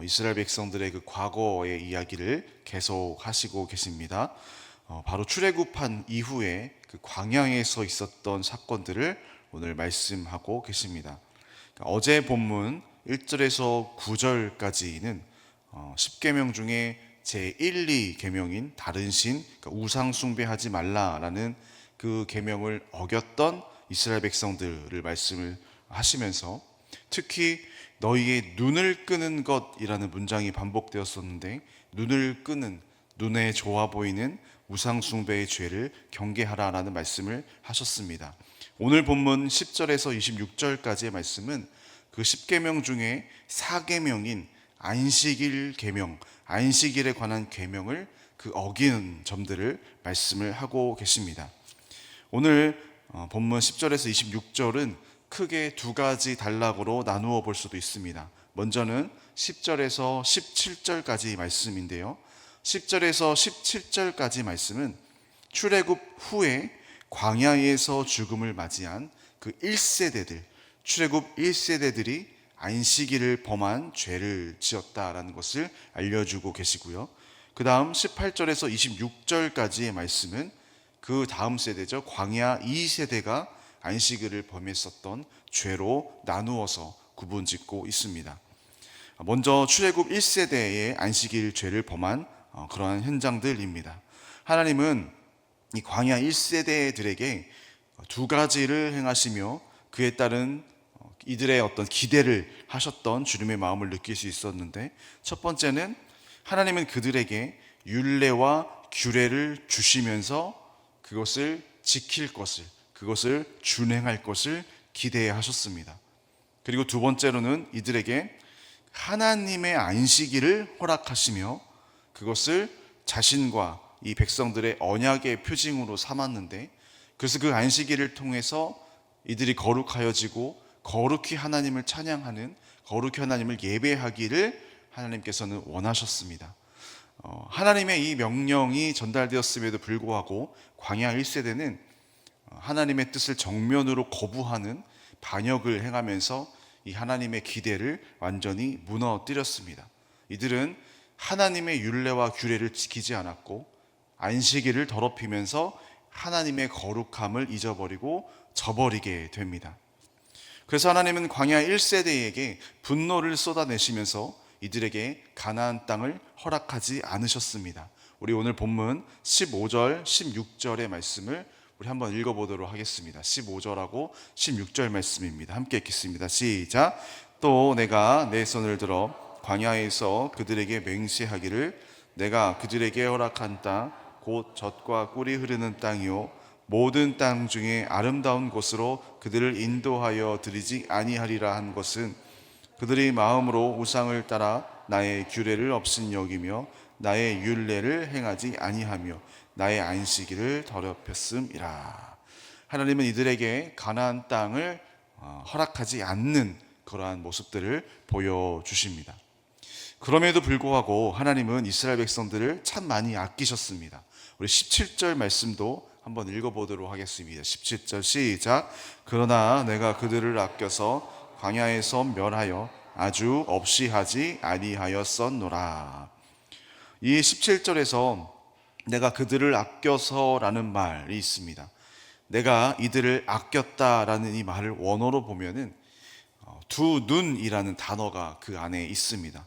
이스라엘 백성들의 그 과거의 이야기를 계속 하시고 계십니다. 바로 출애굽한 이후에 그 광야에서 있었던 사건들을 오늘 말씀하고 계십니다. 그러니까 어제 본문 1절에서 9절까지는 10계명 중에 제1, 2계명인 다른 신, 그러니까 우상 숭배하지 말라라는 그 계명을 어겼던 이스라엘 백성들을 말씀을 하시면서 특히 너희의 눈을 끄는 것이라는 문장이 반복되었었는데, 눈을 끄는, 눈에 좋아 보이는 우상 숭배의 죄를 경계하라라는 말씀을 하셨습니다. 오늘 본문 10절에서 26절까지의 말씀은 그 10계명 중에 4계명인 안식일 계명, 안식일에 관한 계명을 그 어기는 점들을 말씀을 하고 계십니다. 오늘 본문 10절에서 26절은 크게 두 가지 단락으로 나누어 볼 수도 있습니다. 먼저는 10절에서 17절까지 말씀인데요. 10절에서 17절까지 말씀은 출애굽 후에 광야에서 죽음을 맞이한 그 1세대들, 출애굽 1세대들이 안식일을 범한 죄를 지었다라는 것을 알려주고 계시고요. 그 다음 18절에서 26절까지의 말씀은 그 다음 세대죠. 광야 2세대가 안식일을 범했었던 죄로 나누어서 구분짓고 있습니다. 먼저 출애굽 1세대의 안식일 죄를 범한 그러한 현장들입니다. 하나님은 이 광야 1세대들에게 두 가지를 행하시며 그에 따른 이들의 어떤 기대를 하셨던 주님의 마음을 느낄 수 있었는데, 첫 번째는 하나님은 그들에게 율례와 규례를 주시면서 그것을 지킬 것을, 그것을 준행할 것을 기대하셨습니다. 그리고 두 번째로는 이들에게 하나님의 안식일을 허락하시며 그것을 자신과 이 백성들의 언약의 표징으로 삼았는데, 그래서 그 안식일을 통해서 이들이 거룩하여지고 거룩히 하나님을 찬양하는, 거룩히 하나님을 예배하기를 하나님께서는 원하셨습니다. 하나님의 이 명령이 전달되었음에도 불구하고 광야 1세대는 하나님의 뜻을 정면으로 거부하는 반역을 행하면서 이 하나님의 기대를 완전히 무너뜨렸습니다. 이들은 하나님의 율례와 규례를 지키지 않았고 안식일을 더럽히면서 하나님의 거룩함을 잊어버리고 저버리게 됩니다. 그래서 하나님은 광야 1세대에게 분노를 쏟아내시면서 이들에게 가나안 땅을 허락하지 않으셨습니다. 우리 오늘 본문 15절, 16절의 말씀을 우리 한번 읽어보도록 하겠습니다. 15절하고 16절 말씀입니다. 함께 읽겠습니다. 시작. 또 내가 내 손을 들어 광야에서 그들에게 맹세하기를 내가 그들에게 허락한 땅 곧 젖과 꿀이 흐르는 땅이요 모든 땅 중에 아름다운 곳으로 그들을 인도하여 드리지 아니하리라 한 것은 그들이 마음으로 우상을 따라 나의 규례를 없인 여기며 나의 율례를 행하지 아니하며 나의 안식일을 더럽혔음이라. 하나님은 이들에게 가나안 땅을 허락하지 않는 그러한 모습들을 보여주십니다. 그럼에도 불구하고 하나님은 이스라엘 백성들을 참 많이 아끼셨습니다. 우리 17절 말씀도 한번 읽어보도록 하겠습니다. 17절 시작. 그러나 내가 그들을 아껴서 광야에서 멸하여 아주 없이 하지 아니하였었노라. 이 17절에서 내가 그들을 아껴서라는 말이 있습니다. 내가 이들을 아꼈다라는 이 말을 원어로 보면은 두 눈이라는 단어가 그 안에 있습니다.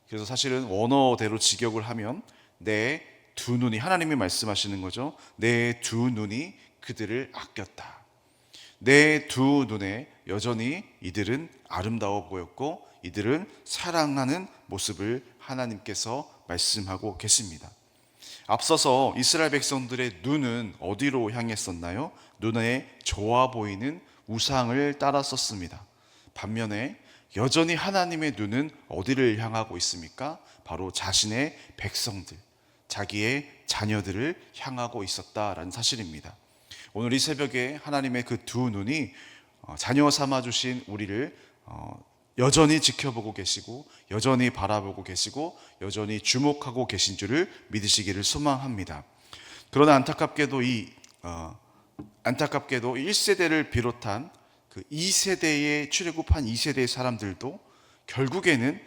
그래서 사실은 원어대로 직역을 하면 내 두 눈이, 하나님이 말씀하시는 거죠. 내 두 눈이 그들을 아꼈다. 내 두 눈에 여전히 이들은 아름다워 보였고 이들은 사랑하는 모습을 하나님께서 말씀하고 계십니다. 앞서서 이스라엘 백성들의 눈은 어디로 향했었나요? 눈에 좋아 보이는 우상을 따랐었습니다. 반면에 여전히 하나님의 눈은 어디를 향하고 있습니까? 바로 자신의 백성들, 자기의 자녀들을 향하고 있었다라는 사실입니다. 오늘 이 새벽에 하나님의 그 두 눈이 자녀 삼아 주신 우리를 여전히 지켜보고 계시고 여전히 바라보고 계시고 여전히 주목하고 계신 줄을 믿으시기를 소망합니다. 그러나 안타깝게도 1세대를 비롯한 그 2세대의 출애굽한 2세대의 사람들도 결국에는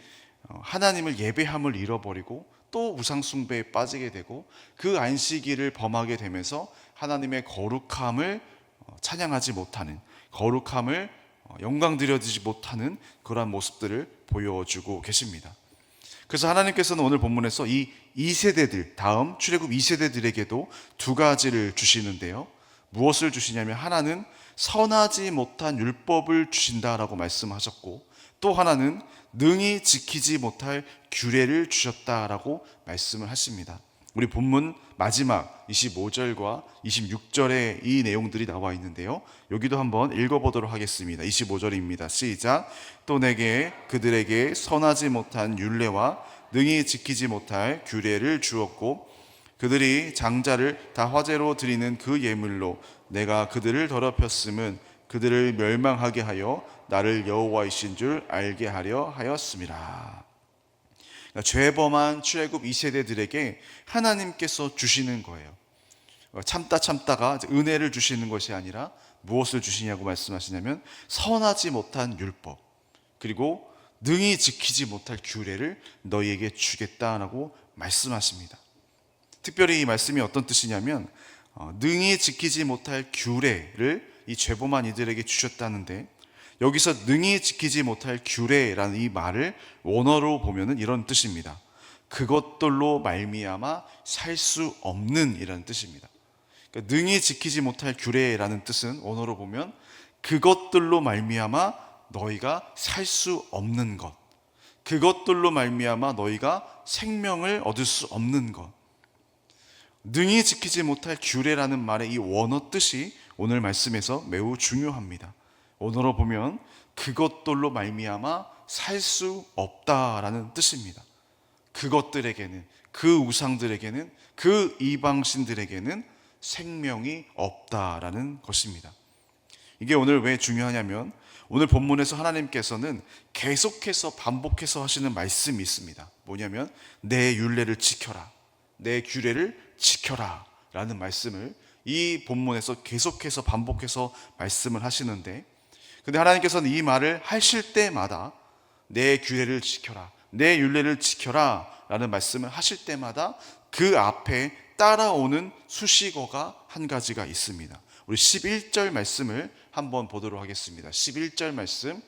하나님을 예배함을 잃어버리고 또 우상 숭배에 빠지게 되고 그 안식일을 범하게 되면서 하나님의 거룩함을 찬양하지 못하는, 거룩함을 영광 드려지지 못하는 그러한 모습들을 보여주고 계십니다. 그래서 하나님께서는 오늘 본문에서 이 2세대들, 다음 출애굽 2세대들에게도 두 가지를 주시는데요. 무엇을 주시냐면 하나는 선하지 못한 율법을 주신다라고 말씀하셨고, 또 하나는 능히 지키지 못할 규례를 주셨다라고 말씀을 하십니다. 우리 본문 마지막 25절과 26절에 이 내용들이 나와 있는데요. 여기도 한번 읽어보도록 하겠습니다. 25절입니다. 시작. 또 내게 그들에게 선하지 못한 율례와 능히 지키지 못할 규례를 주었고, 그들이 장자를 다 화제로 드리는 그 예물로 내가 그들을 더럽혔음은 그들을 멸망하게 하여 나를 여호와이신 줄 알게 하려 하였음이라. 그러니까 죄범한 출애굽 2세대들에게 하나님께서 주시는 거예요. 참다가 은혜를 주시는 것이 아니라 무엇을 주시냐고 말씀하시냐면 선하지 못한 율법, 그리고 능히 지키지 못할 규례를 너희에게 주겠다라고 말씀하십니다. 특별히 이 말씀이 어떤 뜻이냐면 능히 지키지 못할 규례를 이 죄범한 이들에게 주셨다는데, 여기서 능히 지키지 못할 규례라는 이 말을 원어로 보면은 이런 뜻입니다. 그것들로 말미암아 살 수 없는 이라는 뜻입니다. 그러니까 능히 지키지 못할 규례라는 뜻은 원어로 보면 그것들로 말미암아 너희가 살 수 없는 것, 그것들로 말미암아 너희가 생명을 얻을 수 없는 것. 능히 지키지 못할 규례라는 말의 이 원어 뜻이 오늘 말씀에서 매우 중요합니다. 원어로 보면 그것들로 말미암아 살 수 없다라는 뜻입니다. 그것들에게는, 그 우상들에게는, 그 이방신들에게는 생명이 없다라는 것입니다. 이게 오늘 왜 중요하냐면 오늘 본문에서 하나님께서는 계속해서 반복해서 하시는 말씀이 있습니다. 뭐냐면 내 율례를 지켜라, 내 규례를 지켜라 라는 말씀을 이 본문에서 계속해서 반복해서 말씀을 하시는데, 근데 하나님께서는 이 말을 하실 때마다 내 규례를 지켜라, 내 율례를 지켜라 라는 말씀을 하실 때마다 그 앞에 따라오는 수식어가 한 가지가 있습니다. 우리 11절 말씀을 한번 보도록 하겠습니다. 11절 말씀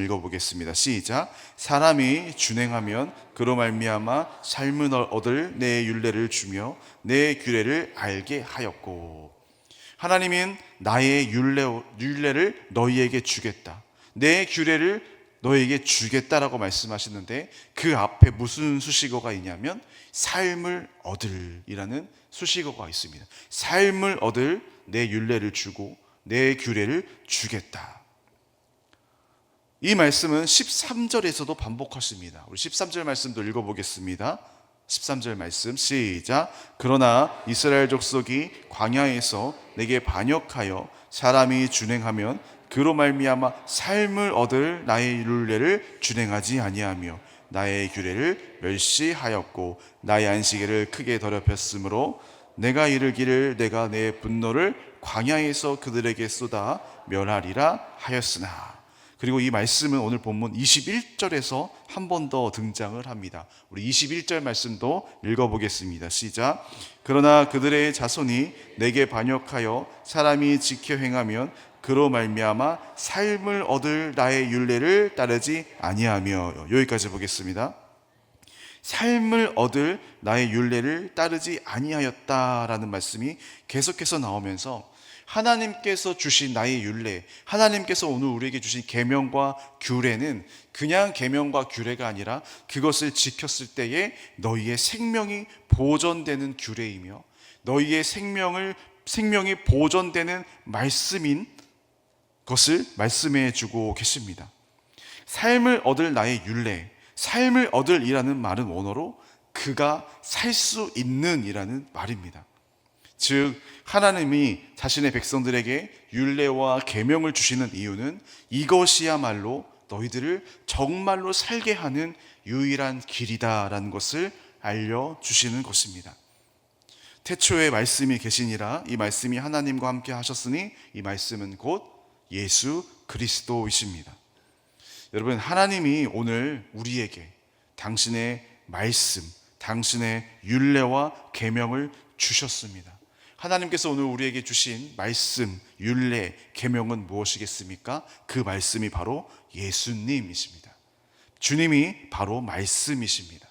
읽어보겠습니다. 시작. 사람이 준행하면 그로 말미암아 삶을 얻을 내 율례를 주며 내 규례를 알게 하였고. 하나님은 나의 율례를 너희에게 주겠다, 내 규례를 너희에게 주겠다라고 말씀하시는데, 그 앞에 무슨 수식어가 있냐면 삶을 얻을이라는 수식어가 있습니다. 삶을 얻을 내 율례를 주고 내 규례를 주겠다. 이 말씀은 13절에서도 반복하십니다. 우리 13절 말씀도 읽어보겠습니다. 13절 말씀 시작. 그러나 이스라엘 족속이 광야에서 내게 반역하여 사람이 준행하면 그로 말미암아 삶을 얻을 나의 율례를 준행하지 아니하며 나의 규례를 멸시하였고 나의 안식일을 크게 더럽혔으므로 내가 이르기를 내가 내 분노를 광야에서 그들에게 쏟아 멸하리라 하였으나. 그리고 이 말씀은 오늘 본문 21절에서 한 번 더 등장을 합니다. 우리 21절 말씀도 읽어보겠습니다. 시작. 그러나 그들의 자손이 내게 반역하여 사람이 지켜 행하면 그로 말미암아 삶을 얻을 나의 율례를 따르지 아니하며. 여기까지 보겠습니다. 삶을 얻을 나의 율례를 따르지 아니하였다라는 말씀이 계속해서 나오면서 하나님께서 주신 나의 율례, 하나님께서 오늘 우리에게 주신 계명과 규례는 그냥 계명과 규례가 아니라 그것을 지켰을 때에 너희의 생명이 보존되는 규례이며 너희의 생명이 보존되는 말씀인 것을 말씀해 주고 계십니다. 삶을 얻을 나의 율례, 삶을 얻을이라는 말은 원어로 그가 살 수 있는 이라는 말입니다. 즉 하나님이 자신의 백성들에게 율례와 계명을 주시는 이유는 이것이야말로 너희들을 정말로 살게 하는 유일한 길이다라는 것을 알려주시는 것입니다. 태초에 말씀이 계시니라, 이 말씀이 하나님과 함께 하셨으니 이 말씀은 곧 예수 그리스도이십니다. 여러분, 하나님이 오늘 우리에게 당신의 말씀, 당신의 율례와 계명을 주셨습니다. 하나님께서 오늘 우리에게 주신 말씀, 율례, 계명은 무엇이겠습니까? 그 말씀이 바로 예수님이십니다. 주님이 바로 말씀이십니다.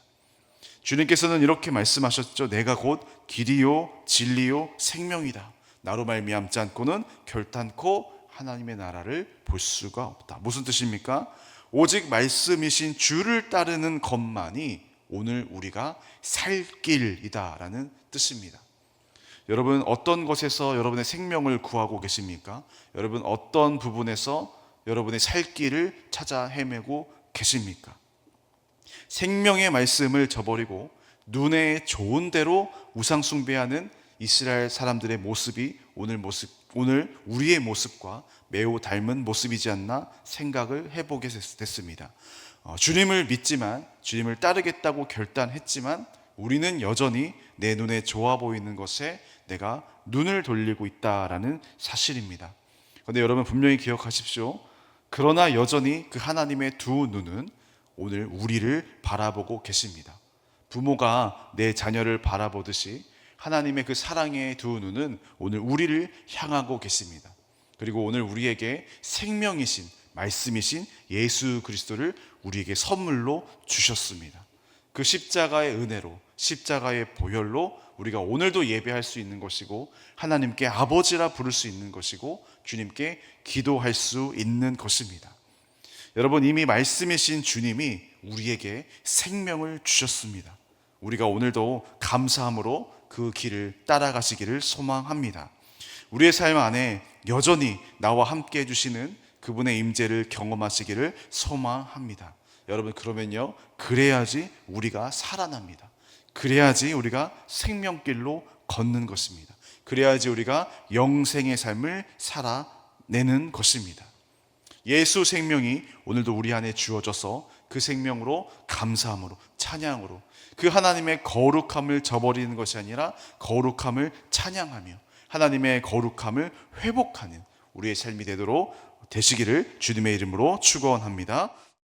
주님께서는 이렇게 말씀하셨죠. 내가 곧 길이요 진리요 생명이다. 나로 말미암지 않고는 결단코 하나님의 나라를 볼 수가 없다. 무슨 뜻입니까? 오직 말씀이신 주를 따르는 것만이 오늘 우리가 살 길이다라는 뜻입니다. 여러분, 어떤 것에서 여러분의 생명을 구하고 계십니까? 여러분, 어떤 부분에서 여러분의 살 길을 찾아 헤매고 계십니까? 생명의 말씀을 저버리고 눈에 좋은 대로 우상 숭배하는 이스라엘 사람들의 모습이 오늘 우리의 모습과 매우 닮은 모습이지 않나 생각을 해보게 됐습니다. 주님을 믿지만, 주님을 따르겠다고 결단했지만 우리는 여전히 내 눈에 좋아 보이는 것에 내가 눈을 돌리고 있다라는 사실입니다. 그런데 여러분, 분명히 기억하십시오. 그러나 여전히 그 하나님의 두 눈은 오늘 우리를 바라보고 계십니다. 부모가 내 자녀를 바라보듯이 하나님의 그 사랑의 두 눈은 오늘 우리를 향하고 계십니다. 그리고 오늘 우리에게 생명이신 말씀이신 예수 그리스도를 우리에게 선물로 주셨습니다. 그 십자가의 은혜로, 십자가의 보혈로 우리가 오늘도 예배할 수 있는 것이고, 하나님께 아버지라 부를 수 있는 것이고, 주님께 기도할 수 있는 것입니다. 여러분, 이미 말씀이신 주님이 우리에게 생명을 주셨습니다. 우리가 오늘도 감사함으로 그 길을 따라가시기를 소망합니다. 우리의 삶 안에 여전히 나와 함께 해주시는 그분의 임재를 경험하시기를 소망합니다. 여러분, 그러면요, 그래야지 우리가 살아납니다. 그래야지 우리가 생명길로 걷는 것입니다. 그래야지 우리가 영생의 삶을 살아내는 것입니다. 예수 생명이 오늘도 우리 안에 주어져서 그 생명으로 감사함으로, 찬양으로 그 하나님의 거룩함을 저버리는 것이 아니라 거룩함을 찬양하며 하나님의 거룩함을 회복하는 우리의 삶이 되도록 되시기를 주님의 이름으로 축원합니다.